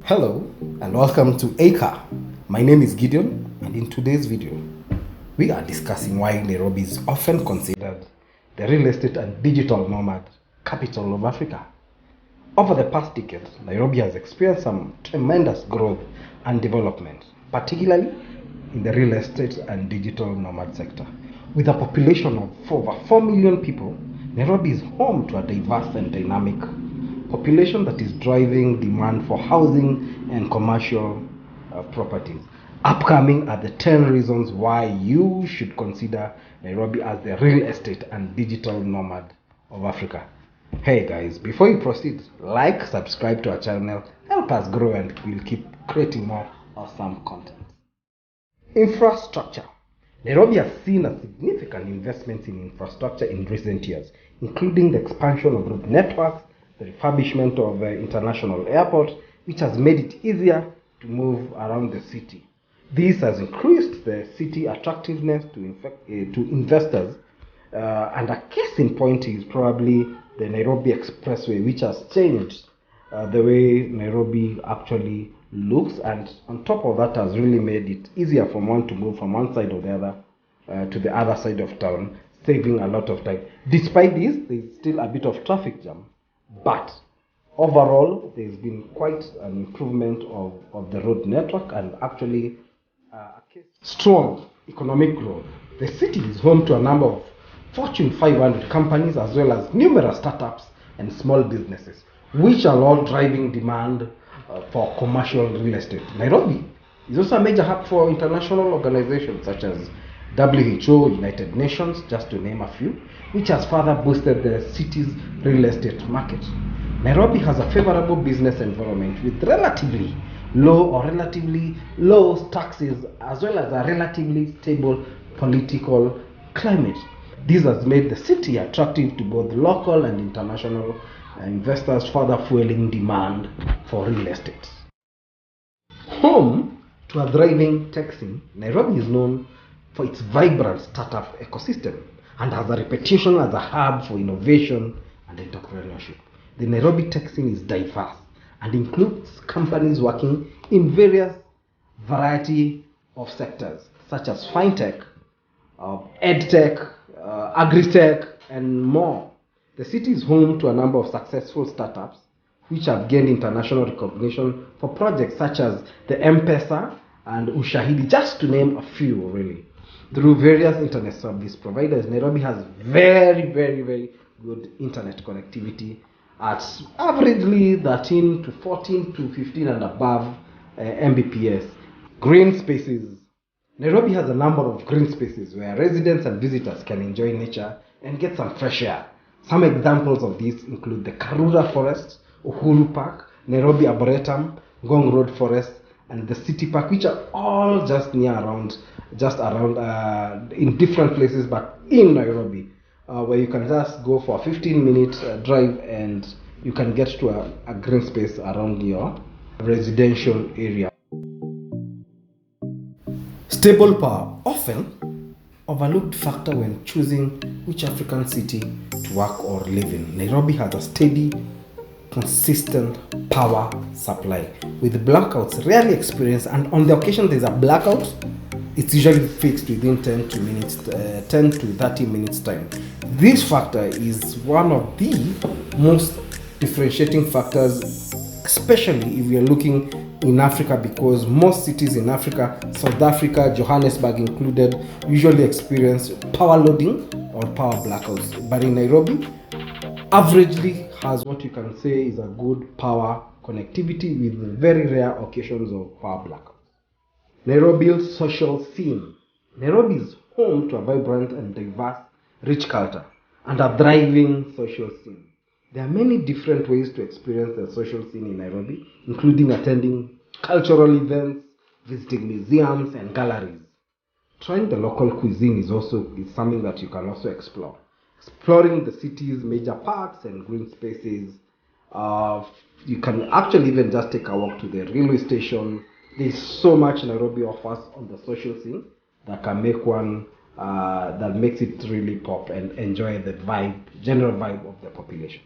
Hello and welcome to Acre. My name is Gideon, and in today's video we are discussing why Nairobi is often considered the real estate and digital nomad capital of Africa. Over the past decade, Nairobi has experienced some tremendous growth and development, particularly in the real estate and digital nomad sector. With a population of over 4 million people, Nairobi is home to a diverse and dynamic population that is driving demand for housing and commercial properties. Upcoming are the 10 reasons why you should consider Nairobi as the real estate and digital nomad of Africa. Hey guys, before you proceed, like, subscribe to our channel, help us grow, and we'll keep creating more awesome content. Infrastructure. Nairobi has seen a significant investment in infrastructure in recent years, including the expansion of road networks, the refurbishment of the international airport, which has made it easier to move around the city. This has increased the city attractiveness to investors, and a case in point is probably the Nairobi Expressway, which has changed the way Nairobi actually looks, and on top of that has really made it easier for one to move from one side or the other to the other side of town, saving a lot of time. Despite this, there is still a bit of traffic jam. But overall, there's been quite an improvement of the road network and actually strong economic growth. The city is home to a number of Fortune 500 companies as well as numerous startups and small businesses, which are all driving demand for commercial real estate. Nairobi is also a major hub for international organizations such as WHO, United Nations, just to name a few, which has further boosted the city's real estate market. Nairobi has a favorable business environment with relatively low taxes as well as a relatively stable political climate. This has made the city attractive to both local and international investors, further fueling demand for real estate. Home to a thriving tech scene, Nairobi is known for its vibrant startup ecosystem and has a reputation as a hub for innovation and entrepreneurship. The Nairobi tech scene is diverse and includes companies working in various variety of sectors such as fintech, edtech, agritech, and more. The city is home to a number of successful startups which have gained international recognition for projects such as the M-Pesa and Ushahidi, just to name a few really. Through various internet service providers, Nairobi has very good internet connectivity at averagely 13 to 14 to 15 and above Mbps. Green spaces. Nairobi has a number of green spaces where residents and visitors can enjoy nature and get some fresh air. Some examples of these include the Karura Forest, Uhuru Park, Nairobi Arboretum, Ngong Road Forest, and the City Park, which are all just around in different places, but in Nairobi, where you can just go for a 15-minute drive and you can get to a green space around your residential area. Stable power, often overlooked factor when choosing which African city to work or live in. Nairobi has a steady, consistent power supply with blackouts rarely experienced, and on the occasion there's a blackout, it's usually fixed within 10 to 30 minutes time. This factor is one of the most differentiating factors, especially if you're looking in Africa, because most cities in Africa, South Africa, Johannesburg included, usually experience power loading or power blackouts. But in Nairobi, averagely has what you can say is a good power connectivity with very rare occasions of power blackouts. Nairobi's social scene. Nairobi is home to a vibrant and diverse rich culture and a thriving social scene. There are many different ways to experience the social scene in Nairobi, including attending cultural events, visiting museums and galleries. Trying the local cuisine is something that you can also explore. Exploring the city's major parks and green spaces. You can actually even just take a walk to the railway station. There's so much Nairobi offers on the social scene that can make one that makes it really pop and enjoy the general vibe of the population.